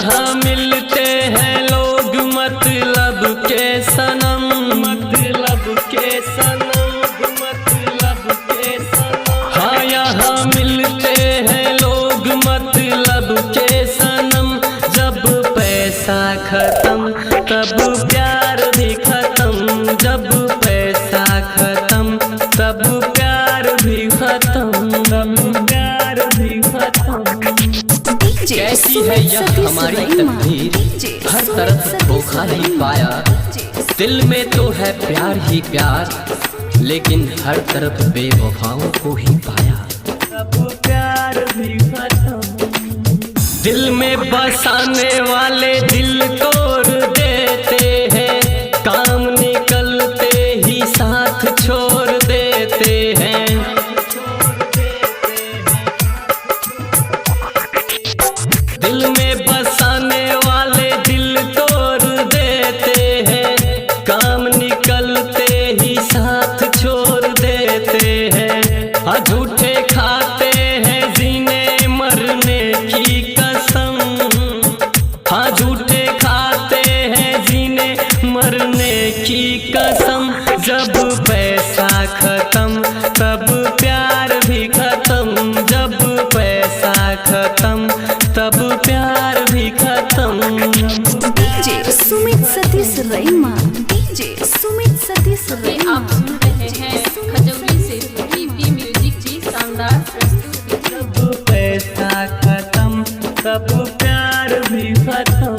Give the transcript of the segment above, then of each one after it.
यहाँ मिलते हैं लोग मतलब के सनम, मतलब के सनम, मतलब के सनम। हाँ यहाँ मिलते हैं लोग मतलब के सनम। जब पैसा खत्म तब प्यार भी खत्म, जब पैसा खत्म तब प्यार भी खत्म, तब प्यार भी खत्म। कैसी है यह हमारी तकदीर, हर तरफ धोखा ही पाया। दिल में तो है प्यार ही प्यार, लेकिन हर तरफ बेवफाओं को ही पाया। अब प्यार भी खत्म। दिल में बसाने वाले दिल तोड़ देते हैं, काम निकलते ही साथ छोड़ देते हैं। दिल में बसाने वाले दिल तोड़ देते हैं, काम निकलते ही साथ छोड़ देते हैं। झूठे खाते हैं जीने मरने की कसम, हाँ झूठे खाते हैं जीने मरने की कसम। जब पैसा खत्म तब प्यार भी खत्म, जब पैसा खत्म तब प्यार भी खत्म। DJ Sumit Satish रईमा, DJ Sumit Satish रईमा। आप सुन रहे हैं खजौली से पीपी म्यूजिक की शानदार प्रस्तुति। जब पैसा खत्म तब प्यार भी खत्म।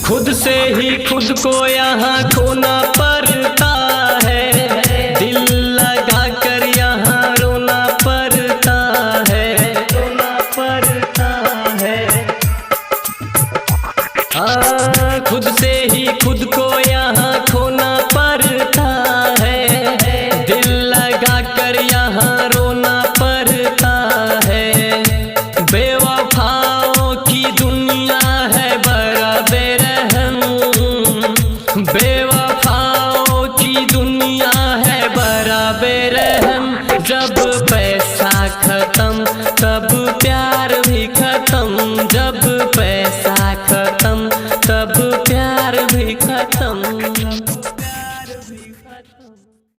खुद से ही खुद को यहाँ खोना पड़ता है, दिल लगा कर यहाँ रोना पड़ता है, रोना पड़ता है। खुद से ही खुद को यहाँ खोना पड़ता है, दिल लगा कर यहाँ रोना पड़ता है। बेवफाओं की दुनिया है बड़ा बेरहम, बेवफाओं की दुनिया है बड़ा बेरहम। जब पैसा खत्म तब